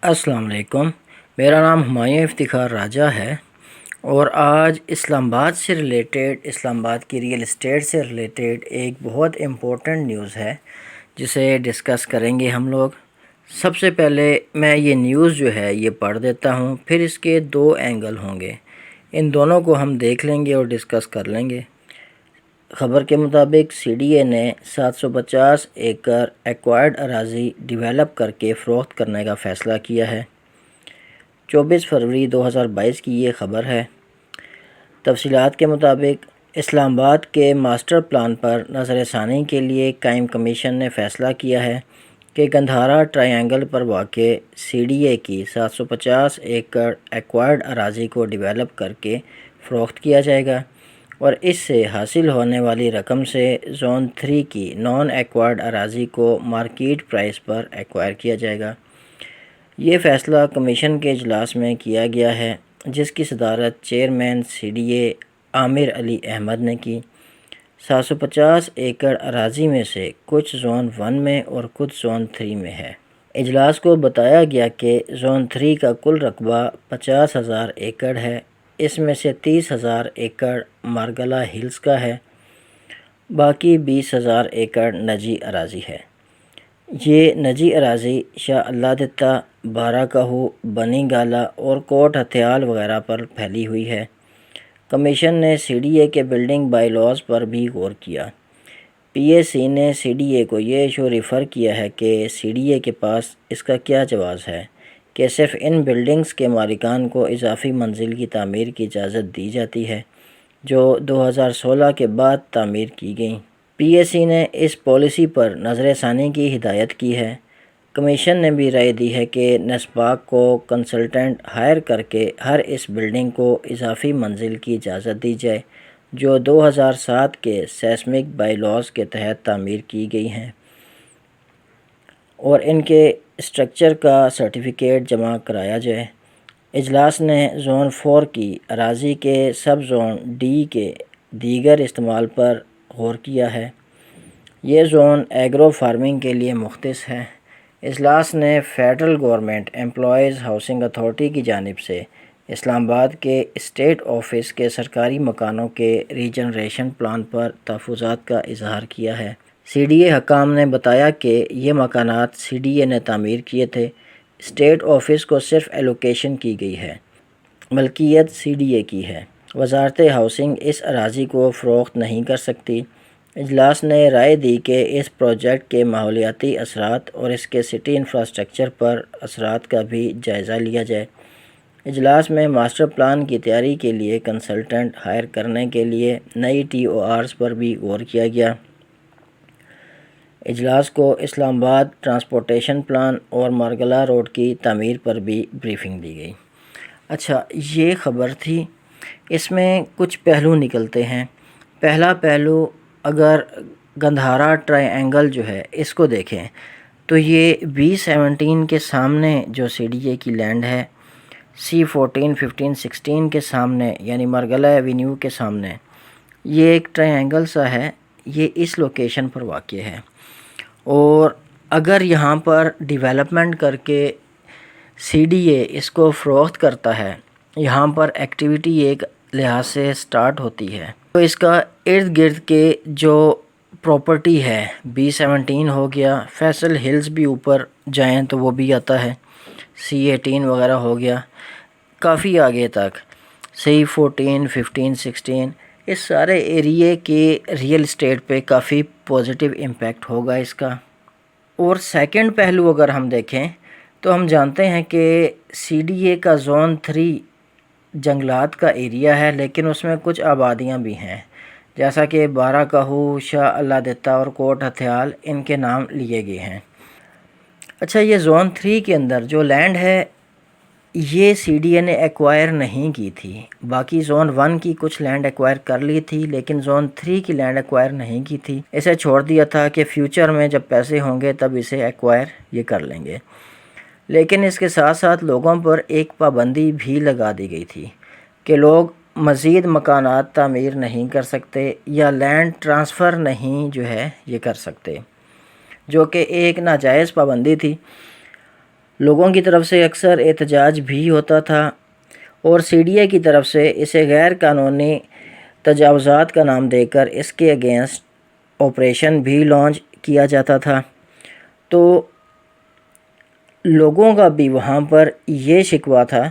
السلام علیکم۔ میرا نام ہمایوں افتخار راجہ ہے اور آج اسلام آباد سے ریلیٹڈ، اسلام آباد کی ریئل اسٹیٹ سے ریلیٹڈ ایک بہت امپورٹنٹ نیوز ہے جسے ڈسکس کریں گے ہم لوگ۔ سب سے پہلے میں یہ نیوز جو ہے یہ پڑھ دیتا ہوں، پھر اس کے دو اینگل ہوں گے، ان دونوں کو ہم دیکھ لیں گے اور ڈسکس کر لیں گے۔ خبر کے مطابق سی ڈی اے نے 750 ایکڑ ایکوائرڈ اراضی ڈیولپ کر کے فروخت کرنے کا فیصلہ کیا ہے۔ 24 فروری 2022 کی یہ خبر ہے۔ تفصیلات کے مطابق اسلام آباد کے ماسٹر پلان پر نظر ثانی کے لیے قائم کمیشن نے فیصلہ کیا ہے کہ گندھارا ٹرائی اینگل پر واقع سی ڈی اے کی 750 ایکڑ ایکوائرڈ اراضی کو ڈیولپ کر کے فروخت کیا جائے گا اور اس سے حاصل ہونے والی رقم سے زون 3 کی نان ایکوائرڈ اراضی کو مارکیٹ پرائس پر ایکوائر کیا جائے گا۔ یہ فیصلہ کمیشن کے اجلاس میں کیا گیا ہے جس کی صدارت چیئرمین سی ڈی اے عامر علی احمد نے کی۔ 750 ایکڑ اراضی میں سے کچھ زون 1 میں اور کچھ زون 3 میں ہے۔ اجلاس کو بتایا گیا کہ زون 3 کا کل رقبہ 50,000 ایکڑ ہے، اس میں سے 30,000 ایکڑ مارگلہ ہلز کا ہے، باقی 20,000 ایکڑ نجی اراضی ہے۔ یہ نجی اراضی شاہ اللہ دتہ، بارہ کہو، بنی گالہ اور کوٹ ہتھیال وغیرہ پر پھیلی ہوئی ہے۔ کمیشن نے سی ڈی اے کے بلڈنگ بائی لاز پر بھی غور کیا۔ پی اے سی نے سی ڈی اے کو یہ ایشو ریفر کیا ہے کہ سی ڈی اے کے پاس اس کا کیا جواز ہے کہ صرف ان بلڈنگز کے مالکان کو اضافی منزل کی تعمیر کی اجازت دی جاتی ہے جو 2016 کے بعد تعمیر کی گئیں۔ پی اے سی نے اس پالیسی پر نظر ثانی کی ہدایت کی ہے۔ کمیشن نے بھی رائے دی ہے کہ نسباق کو کنسلٹنٹ ہائر کر کے ہر اس بلڈنگ کو اضافی منزل کی اجازت دی جائے جو 2007 کے سیسمک بائی لاز کے تحت تعمیر کی گئی ہیں اور ان کے اسٹرکچر کا سرٹیفکیٹ جمع کرایا جائے۔ اجلاس نے زون 4 کی اراضی کے سب زون ڈی کے دیگر استعمال پر غور کیا ہے۔ یہ زون ایگرو فارمنگ کے لیے مختص ہے۔ اجلاس نے federal government employees housing authority کی جانب سے اسلام آباد کے اسٹیٹ آفس کے سرکاری مکانوں کے ریجنریشن پلان پر تحفظات کا اظہار کیا ہے۔ سی ڈی اے حکام نے بتایا کہ یہ مکانات سی ڈی اے نے تعمیر کیے تھے۔ اسٹیٹ آفس کو صرف ایلوکیشن کی گئی ہے، ملکیت سی ڈی اے کی ہے۔ وزارت ہاؤسنگ اس اراضی کو فروخت نہیں کر سکتی۔ اجلاس نے رائے دی کہ اس پروجیکٹ کے ماحولیاتی اثرات اور اس کے سٹی انفراسٹرکچر پر اثرات کا بھی جائزہ لیا جائے۔ اجلاس میں ماسٹر پلان کی تیاری کے لیے کنسلٹنٹ ہائر کرنے کے لیے نئی ٹی او آرز پر بھی غور کیا گیا۔ اجلاس کو اسلام آباد ٹرانسپورٹیشن پلان اور مارگلہ روڈ کی تعمیر پر بھی بریفنگ دی گئی۔ اچھا، یہ خبر تھی، اس میں کچھ پہلو نکلتے ہیں۔ پہلا پہلو، اگر گندھارا ٹرائی اینگل جو ہے اس کو دیکھیں تو یہ B17 کے سامنے جو سی ڈی اے کی لینڈ ہے، C14، 15، 16 کے سامنے یعنی مارگلہ ایوینیو کے سامنے یہ ایک ٹرائی اینگل سا ہے، یہ اس لوکیشن پر واقع ہے۔ اور اگر یہاں پر ڈیولپمنٹ کر کے سی ڈی اے اس کو فروخت کرتا ہے، یہاں پر ایکٹیویٹی ایک لحاظ سے سٹارٹ ہوتی ہے، تو اس کا ارد گرد کے جو پراپرٹی ہے B17 ہو گیا، فیصل ہلز بھی اوپر جائیں تو وہ بھی آتا ہے، C18 وغیرہ ہو گیا، کافی آگے تک C14، 15، 16، اس سارے ایریے کے ریئل اسٹیٹ پہ کافی پوزیٹیو امپیکٹ ہوگا اس کا۔ اور سیکنڈ پہلو اگر ہم دیکھیں تو ہم جانتے ہیں کہ سی ڈی اے کا زون 3 جنگلات کا ایریا ہے، لیکن اس میں کچھ آبادیاں بھی ہیں جیسا کہ بارہ کہو، شاہ اللہ دتہ اور کوٹ ہتھیال، ان کے نام لیے گئے ہیں۔ اچھا، یہ زون 3 کے اندر جو لینڈ ہے یہ سی ڈی اے نے ایکوائر نہیں کی تھی، باقی زون 1 کی کچھ لینڈ ایکوائر کر لی تھی لیکن زون 3 کی لینڈ ایکوائر نہیں کی تھی، اسے چھوڑ دیا تھا کہ فیوچر میں جب پیسے ہوں گے تب اسے ایکوائر یہ کر لیں گے۔ لیکن اس کے ساتھ ساتھ لوگوں پر ایک پابندی بھی لگا دی گئی تھی کہ لوگ مزید مکانات تعمیر نہیں کر سکتے یا لینڈ ٹرانسفر نہیں جو ہے یہ کر سکتے، جو کہ ایک ناجائز پابندی تھی۔ لوگوں کی طرف سے اکثر احتجاج بھی ہوتا تھا اور CDA کی طرف سے اسے غیر قانونی تجاوزات کا نام دے کر اس کے اگینسٹ آپریشن بھی لانچ کیا جاتا تھا۔ تو لوگوں کا بھی وہاں پر یہ شکوہ تھا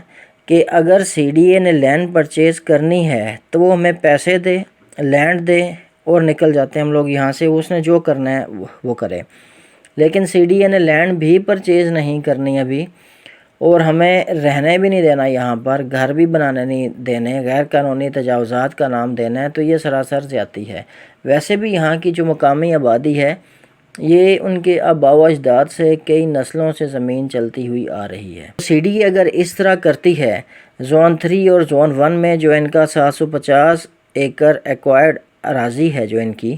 کہ اگر CDA نے لینڈ پرچیز کرنی ہے تو وہ ہمیں پیسے دے، لینڈ دے اور نکل جاتے ہیں ہم لوگ یہاں سے، اس نے جو کرنا ہے وہ کرے۔ لیکن CDA نے لینڈ بھی پرچیز نہیں کرنی ابھی، اور ہمیں رہنے بھی نہیں دینا، یہاں پر گھر بھی بنانے نہیں دینے، غیر قانونی تجاوزات کا نام دینا ہے، تو یہ سراسر زیادتی ہے۔ ویسے بھی یہاں کی جو مقامی آبادی ہے یہ ان کے آباء و اجداد سے کئی نسلوں سے زمین چلتی ہوئی آ رہی ہے۔ CDA اگر اس طرح کرتی ہے، زون 3 اور زون 1 میں جو ان کا 750 ایکڑ ایکوائرڈ اراضی ہے جو ان کی،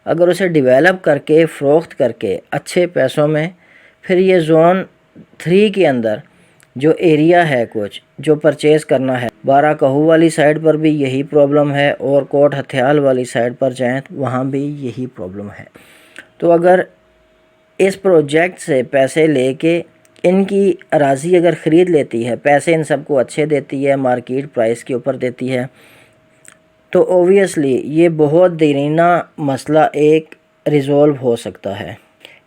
اگر اسے ڈیولپ کر کے فروخت کر کے اچھے پیسوں میں، پھر یہ زون 3 کے اندر جو ایریا ہے کچھ جو پرچیز کرنا ہے، بارہ کہو والی سائڈ پر بھی یہی پرابلم ہے اور کوٹ ہتھیال والی سائڈ پر جائیں وہاں بھی یہی پرابلم ہے۔ تو اگر اس پروجیکٹ سے پیسے لے کے ان کی اراضی اگر خرید لیتی ہے، پیسے ان سب کو اچھے دیتی ہے، مارکیٹ پرائس کے اوپر دیتی ہے، تو اوویسلی یہ بہت دیرینہ مسئلہ ایک ریزولو ہو سکتا ہے۔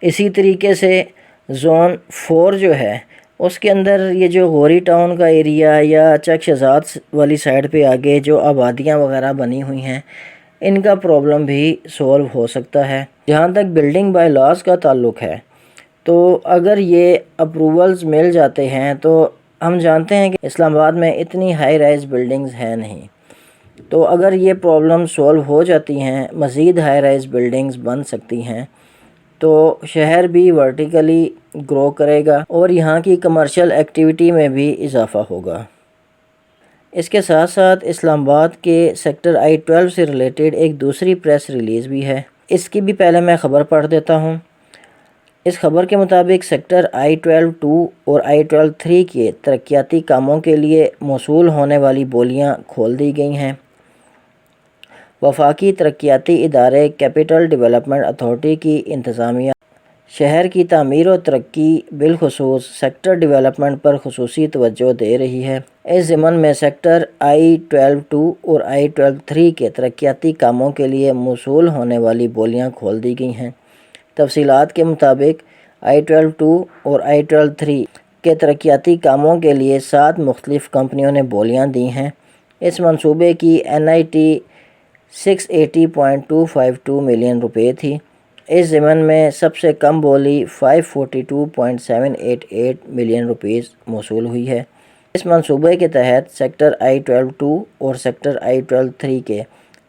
اسی طریقے سے زون 4 جو ہے اس کے اندر یہ جو غوری ٹاؤن کا ایریا یا چک شہزاد والی سائڈ پہ آگے جو آبادیاں وغیرہ بنی ہوئی ہیں، ان کا پرابلم بھی سولو ہو سکتا ہے۔ جہاں تک بلڈنگ بائی لاز کا تعلق ہے، تو اگر یہ اپروولز مل جاتے ہیں تو ہم جانتے ہیں کہ اسلام آباد میں اتنی ہائی رائز بلڈنگز ہیں نہیں، تو اگر یہ پرابلم سولو ہو جاتی ہیں، مزید ہائی رائز بلڈنگز بن سکتی ہیں، تو شہر بھی ورٹیکلی گرو کرے گا اور یہاں کی کمرشل ایکٹیویٹی میں بھی اضافہ ہوگا۔ اس کے ساتھ ساتھ اسلام آباد کے سیکٹر I-12 سے ریلیٹڈ ایک دوسری پریس ریلیز بھی ہے، اس کی بھی پہلے میں خبر پڑھ دیتا ہوں۔ اس خبر کے مطابق سیکٹر I-12-2 اور I-12-3 کے ترقیاتی کاموں کے لیے موصول ہونے والی بولیاں کھول دی گئی ہیں۔ وفاقی ترقیاتی ادارے کیپٹل ڈیولپمنٹ اتھارٹی کی انتظامیہ شہر کی تعمیر و ترقی بالخصوص سیکٹر ڈیولپمنٹ پر خصوصی توجہ دے رہی ہے۔ اس ضمن میں سیکٹر I-12-2 اور I-12-3 کے ترقیاتی کاموں کے لیے موصول ہونے والی بولیاں کھول دی گئی ہیں۔ تفصیلات کے مطابق I-12-2 اور I-12-3 کے ترقیاتی کاموں کے لیے 7 مختلف کمپنیوں نے بولیاں دی ہیں۔ اس منصوبے کی NIT 680.252 ملین روپے تھی۔ اس ضمن میں سب سے کم بولی 542.788 ملین روپیز موصول ہوئی ہے۔ اس منصوبے کے تحت سیکٹر I-12-2 اور سیکٹر I-12-3 کے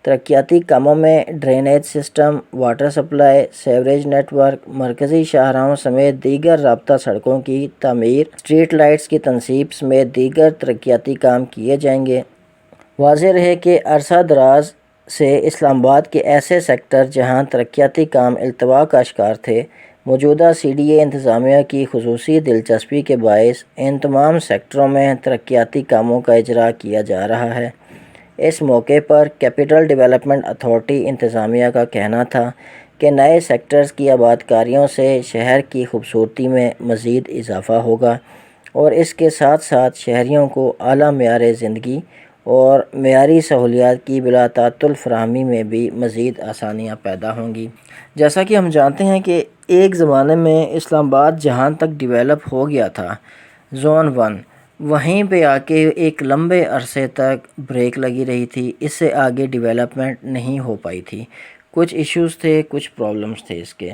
ترقیاتی کاموں میں drainage system, water supply, sewerage network, مرکزی شاہراہوں سمیت دیگر رابطہ سڑکوں کی تعمیر، اسٹریٹ لائٹس کی تنصیب سمیت دیگر ترقیاتی کام کیے جائیں گے۔ واضح رہے کہ عرصہ دراز سے اسلام آباد کے ایسے سیکٹر جہاں ترقیاتی کام التوا کا شکار تھے، موجودہ CDA انتظامیہ کی خصوصی دلچسپی کے باعث ان تمام سیکٹروں میں ترقیاتی کاموں کا اجرا کیا جا رہا ہے۔ اس موقع پر کیپٹل ڈیولپمنٹ اتھارٹی انتظامیہ کا کہنا تھا کہ نئے سیکٹرز کی آبادکاریوں سے شہر کی خوبصورتی میں مزید اضافہ ہوگا اور اس کے ساتھ ساتھ شہریوں کو اعلیٰ معیار زندگی اور معیاری سہولیات کی بلا تعطل فراہمی میں بھی مزید آسانیاں پیدا ہوں گی۔ جیسا کہ ہم جانتے ہیں کہ ایک زمانے میں اسلام آباد جہاں تک ڈیولپ ہو گیا تھا زون 1، وہیں پہ آ کے ایک لمبے عرصے تک بریک لگی رہی تھی، اس سے آگے ڈیولپمنٹ نہیں ہو پائی تھی، کچھ ایشوز تھے، کچھ پرابلمز تھے اس کے۔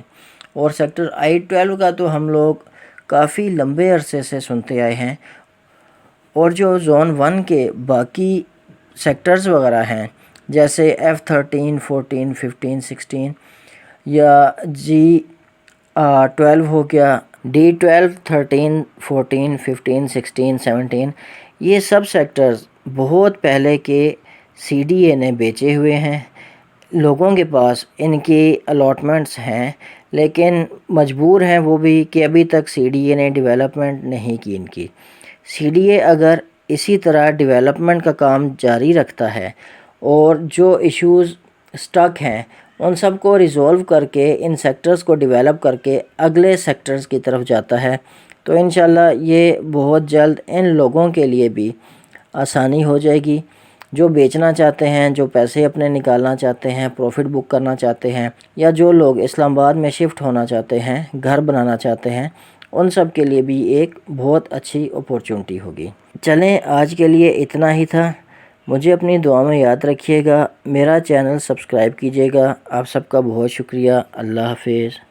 اور سیکٹر I-12 کا تو ہم لوگ کافی لمبے عرصے سے سنتے آئے ہیں، اور جو زون 1 کے باقی سیکٹرز وغیرہ ہیں جیسے F13، 14، 15، 16 یا G12 ہو گیا، D12، 13، 14، 15، 16، 17، یہ سب سیکٹرز بہت پہلے کے CDA نے بیچے ہوئے ہیں، لوگوں کے پاس ان کی الاٹمنٹس ہیں، لیکن مجبور ہیں وہ بھی کہ ابھی تک CDA نے ڈیولپمنٹ نہیں کی ان کی۔ CDA اگر اسی طرح ڈیولپمنٹ کا کام جاری رکھتا ہے اور جو ایشوز سٹک ہیں ان سب کو ریزولو کر کے ان سیکٹرز کو ڈیولپ کر کے اگلے سیکٹرز کی طرف جاتا ہے۔ تو انشاءاللہ یہ بہت جلد ان لوگوں کے لیے بھی آسانی ہو جائے گی جو بیچنا چاہتے ہیں، جو پیسے اپنے نکالنا چاہتے ہیں، پروفٹ بک کرنا چاہتے ہیں، یا جو لوگ اسلام آباد میں شفٹ ہونا چاہتے ہیں، گھر بنانا چاہتے ہیں، ان سب کے لیے بھی ایک بہت اچھی اپورچونٹی ہوگی۔ چلیں آج کے لیے اتنا ہی تھا۔ مجھے اپنی دعا میں یاد رکھیے گا، میرا چینل سبسکرائب کیجیے گا۔ آپ سب کا بہت شکریہ۔ اللہ حافظ۔